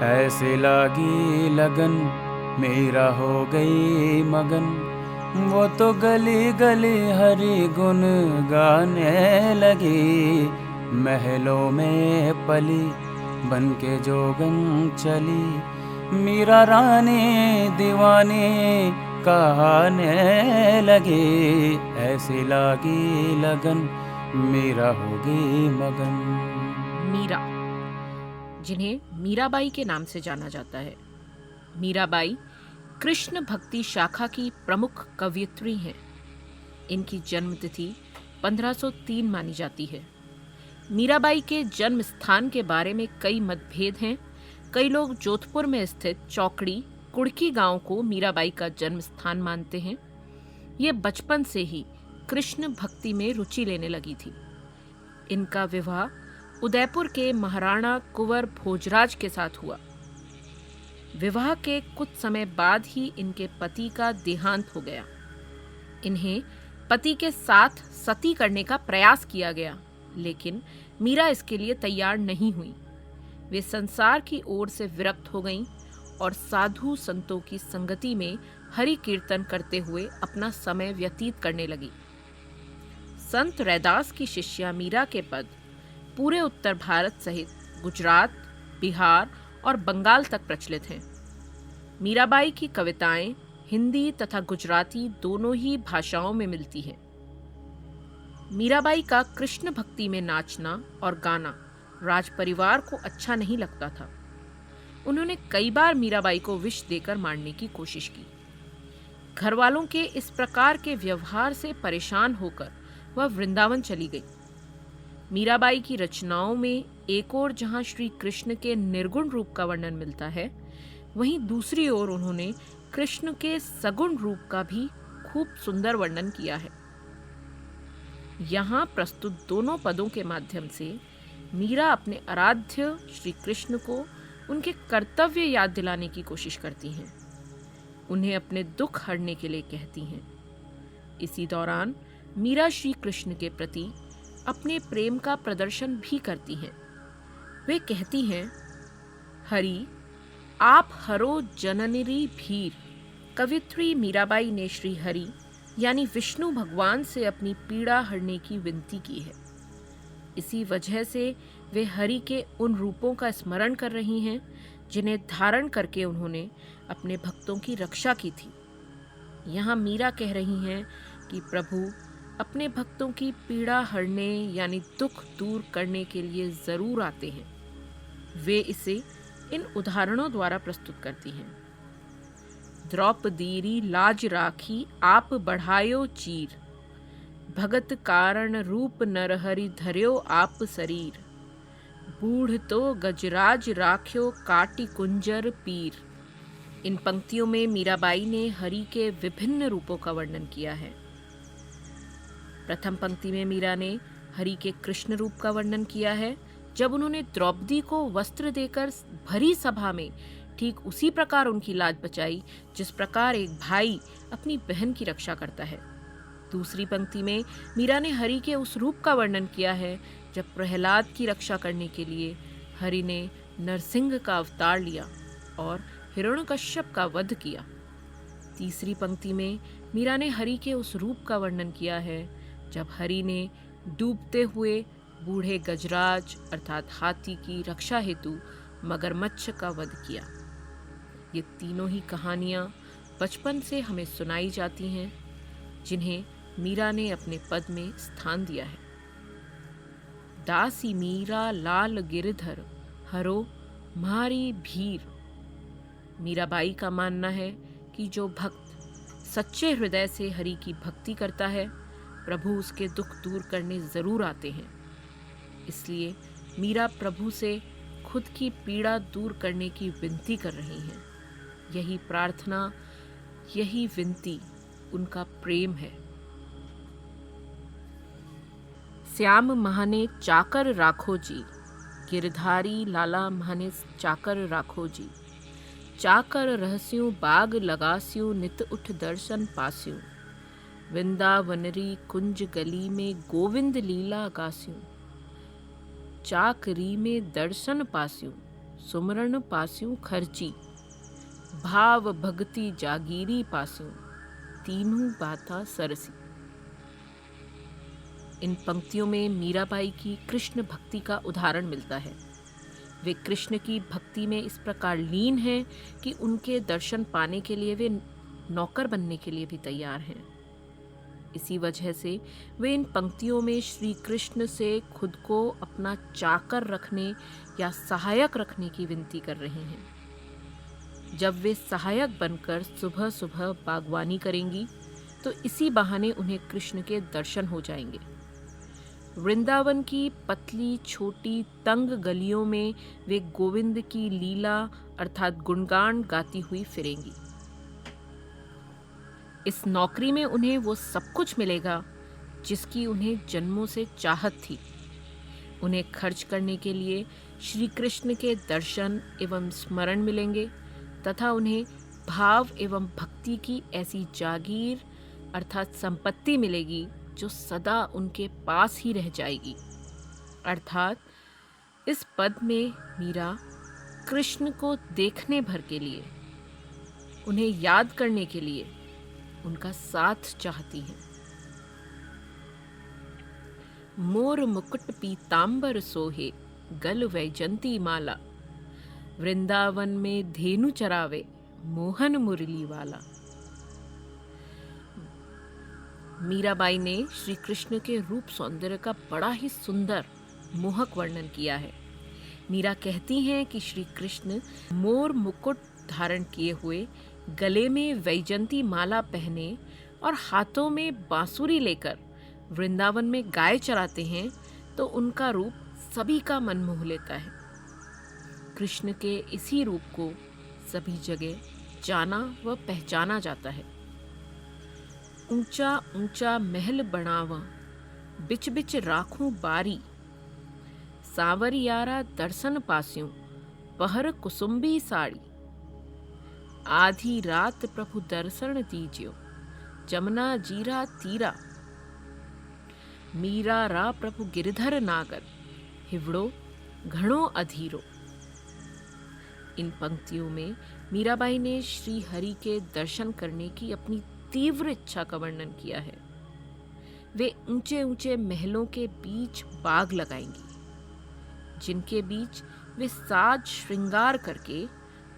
ऐसे लागी लगन मेरा हो गई मगन, वो तो गली गली हरि गुन गाने लगी। महलों में पली बन के जोगन चली, मीरा रानी दीवानी कहाने लगी। ऐसी लागी लगन मीरा हो गई मगन। मीरा, जिन्हें मीराबाई के नाम से जाना जाता है। मीराबाई कृष्ण भक्ति शाखा की प्रमुख कवयित्री हैं। इनकी जन्म तिथि 1503 मानी जाती है। मीराबाई के जन्म स्थान के बारे में कई मतभेद हैं। कई लोग जोधपुर में स्थित चौकड़ी कुड़की गांव को मीराबाई का जन्म स्थान मानते हैं। ये बचपन से ही कृष्ण भक्ति में रुचि लेने लगी थी। इनका विवाह उदयपुर के महाराणा कुंवर भोजराज के साथ हुआ। विवाह के कुछ समय बाद ही इनके पति का देहांत हो गया। इन्हें पति के साथ सती करने का प्रयास किया गया, लेकिन मीरा इसके लिए तैयार नहीं हुई। वे संसार की ओर से विरक्त हो गईं और साधु संतों की संगति में हरि कीर्तन करते हुए अपना समय व्यतीत करने लगी। संत रैदास की शिष्या मीरा के पद पूरे उत्तर भारत सहित गुजरात, बिहार और बंगाल तक प्रचलित हैं। मीराबाई की कविताएं हिंदी तथा गुजराती दोनों ही भाषाओं में मिलती हैं। मीराबाई का कृष्ण भक्ति में नाचना और गाना राज परिवार को अच्छा नहीं लगता था। उन्होंने कई बार मीराबाई को विष देकर मारने की कोशिश की। घर वालों के इस प्रकार के व्यवहार से परेशान होकर वह वृंदावन चली गई। मीराबाई की रचनाओं में एक ओर जहां श्री कृष्ण के निर्गुण रूप का वर्णन मिलता है, वहीं दूसरी ओर उन्होंने कृष्ण के सगुण रूप का भी खूब सुंदर वर्णन किया है। यहाँ प्रस्तुत दोनों पदों के माध्यम से मीरा अपने आराध्य श्री कृष्ण को उनके कर्तव्य याद दिलाने की कोशिश करती हैं। उन्हें अपने दुख हरने के लिए कहती हैं। इसी दौरान मीरा श्री कृष्ण के प्रति अपने प्रेम का प्रदर्शन भी करती हैं। वे कहती हैं, हरि आप हरो जननिरी भीर। कवित्री मीराबाई ने श्री हरि यानी विष्णु भगवान से अपनी पीड़ा हरने की विनती की है। इसी वजह से वे हरि के उन रूपों का स्मरण कर रही हैं जिन्हें धारण करके उन्होंने अपने भक्तों की रक्षा की थी। यहाँ मीरा कह रही हैं कि प्रभु अपने भक्तों की पीड़ा हरने यानी दुख दूर करने के लिए जरूर आते हैं। वे इसे इन उदाहरणों द्वारा प्रस्तुत करती हैं। द्रौपदीरी लाज राखी आप बढ़ायो चीर, भगत कारण रूप नरहरि धर्यो आप शरीर, बूढ़ तो गजराज राख्यो काटी कुंजर पीर। इन पंक्तियों में मीराबाई ने हरि के विभिन्न रूपों का वर्णन किया है। प्रथम पंक्ति में मीरा ने हरि के कृष्ण रूप का वर्णन किया है, जब उन्होंने द्रौपदी को वस्त्र देकर भरी सभा में ठीक उसी प्रकार उनकी लाज बचाई जिस प्रकार एक भाई अपनी बहन की रक्षा करता है। दूसरी पंक्ति में मीरा ने हरि के उस रूप का वर्णन किया है जब प्रहलाद की रक्षा करने के लिए हरि ने नरसिंह का अवतार लिया और हिरण्यकश्यप का वध किया। तीसरी पंक्ति में मीरा ने हरि के उस रूप का वर्णन किया है जब हरि ने डूबते हुए बूढ़े गजराज अर्थात हाथी की रक्षा हेतु मगरमच्छ का वध किया। ये तीनों ही कहानियाँ बचपन से हमें सुनाई जाती हैं, जिन्हें मीरा ने अपने पद में स्थान दिया है। दासी मीरा लाल गिरधर हरो म्हारी भीर। मीराबाई का मानना है कि जो भक्त सच्चे हृदय से हरि की भक्ति करता है, प्रभु उसके दुख दूर करने जरूर आते हैं। इसलिए मीरा प्रभु से खुद की पीड़ा दूर करने की विनती कर रही हैं। यही प्रार्थना, यही विनती उनका प्रेम है। श्याम महाने चाकर राखो जी, गिरधारी लाला महाने चाकर राखो जी। चाकर रहस्यों बाग लगास्यों, नित उठ दर्शन पास्यों। वृंदावनरी कुंज गली में गोविंद लीला गास्यों। चाकरी में दर्शन पास्यों, सुमरण पास्यूं खर्ची, भाव भगति जागीरी पास्यूं, तीनों बाता सरसी। इन पंक्तियों में मीराबाई की कृष्ण भक्ति का उदाहरण मिलता है। वे कृष्ण की भक्ति में इस प्रकार लीन हैं कि उनके दर्शन पाने के लिए वे नौकर बनने के लिए भी तैयार हैं। इसी वजह से वे इन पंक्तियों में श्री कृष्ण से खुद को अपना चाकर रखने या सहायक रखने की विनती कर रहे हैं। जब वे सहायक बनकर सुबह सुबह बागवानी करेंगी तो इसी बहाने उन्हें कृष्ण के दर्शन हो जाएंगे। वृंदावन की पतली छोटी तंग गलियों में वे गोविंद की लीला अर्थात गुणगान गाती हुई फिरेंगी। इस नौकरी में उन्हें वो सब कुछ मिलेगा जिसकी उन्हें जन्मों से चाहत थी। उन्हें खर्च करने के लिए श्री कृष्ण के दर्शन एवं स्मरण मिलेंगे तथा उन्हें भाव एवं भक्ति की ऐसी जागीर अर्थात संपत्ति मिलेगी जो सदा उनके पास ही रह जाएगी। अर्थात इस पद में मीरा कृष्ण को देखने भर के लिए, उन्हें याद करने के लिए उनका साथ चाहती हैं। मोर मुकुट पीतांबर सोहे, गल वैजंती माला, वृंदावन में धेनु चरावे, मोहन मुरली वाला। मीराबाई ने श्री कृष्ण के रूप सौंदर्य का बड़ा ही सुंदर मोहक वर्णन किया है। मीरा कहती हैं कि श्री कृष्ण मोर मुकुट धारण किए हुए, गले में वैजंती माला पहने और हाथों में बांसुरी लेकर वृंदावन में गाय चराते हैं तो उनका रूप सभी का मन मोह लेता है। कृष्ण के इसी रूप को सभी जगह जाना व पहचाना जाता है। ऊंचा ऊंचा महल बनावा, बिच बिच राखूं बारी, सावरियारा दर्शन पास्यूं, पहर कुसुम्बी साड़ी, आधी रात प्रभु दर्शन दीजियो, जमुना जीरा तीरा, मीरा रा प्रभु गिरधर नागर, हिवड़ो घणो अधीरो। इन पंक्तियों में मीराबाई ने श्री हरि के दर्शन करने की अपनी तीव्र इच्छा का वर्णन किया है। वे ऊंचे ऊंचे महलों के बीच बाग लगाएंगी, जिनके बीच वे साज श्रृंगार करके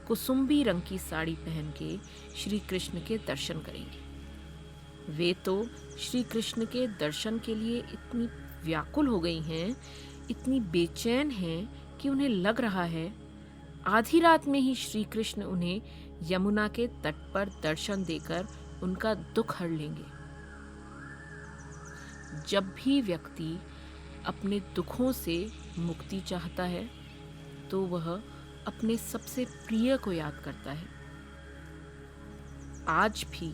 कुसुम्बी रंग की साड़ी पहन के श्री कृष्ण के दर्शन करेंगे। वे तो श्री कृष्ण के दर्शन के लिए इतनी व्याकुल हो गई हैं, इतनी बेचैन हैं कि उन्हें लग रहा है आधी रात में ही श्री कृष्ण उन्हें यमुना के तट पर दर्शन देकर उनका दुख हर लेंगे। जब भी व्यक्ति अपने दुखों से मुक्ति चाहता है तो वह अपने सबसे प्रिय को याद करता है। आज भी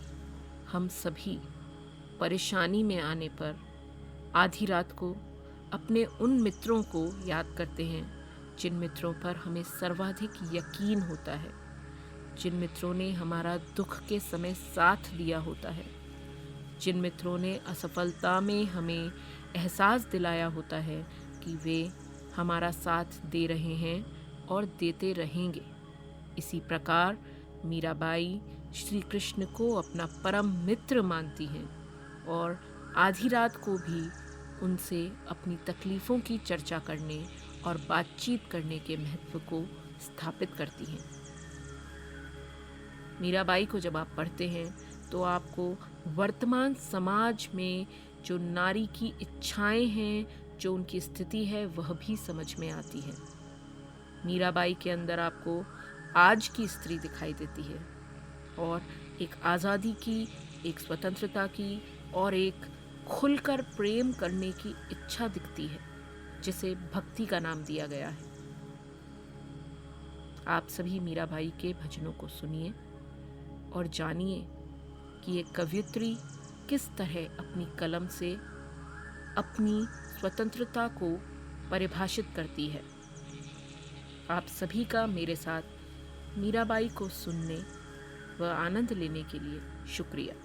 हम सभी परेशानी में आने पर आधी रात को अपने उन मित्रों को याद करते हैं जिन मित्रों पर हमें सर्वाधिक यकीन होता है, जिन मित्रों ने हमारा दुख के समय साथ दिया होता है, जिन मित्रों ने असफलता में हमें एहसास दिलाया होता है कि वे हमारा साथ दे रहे हैं और देते रहेंगे। इसी प्रकार मीराबाई श्री कृष्ण को अपना परम मित्र मानती हैं और आधी रात को भी उनसे अपनी तकलीफ़ों की चर्चा करने और बातचीत करने के महत्व को स्थापित करती हैं। मीराबाई को जब आप पढ़ते हैं तो आपको वर्तमान समाज में जो नारी की इच्छाएं हैं, जो उनकी स्थिति है, वह भी समझ में आती है। मीराबाई के अंदर आपको आज की स्त्री दिखाई देती है और एक आज़ादी की, एक स्वतंत्रता की और एक खुलकर प्रेम करने की इच्छा दिखती है, जिसे भक्ति का नाम दिया गया है। आप सभी मीराबाई के भजनों को सुनिए और जानिए कि ये कवयित्री किस तरह अपनी कलम से अपनी स्वतंत्रता को परिभाषित करती है। आप सभी का मेरे साथ मीराबाई को सुनने व आनंद लेने के लिए शुक्रिया।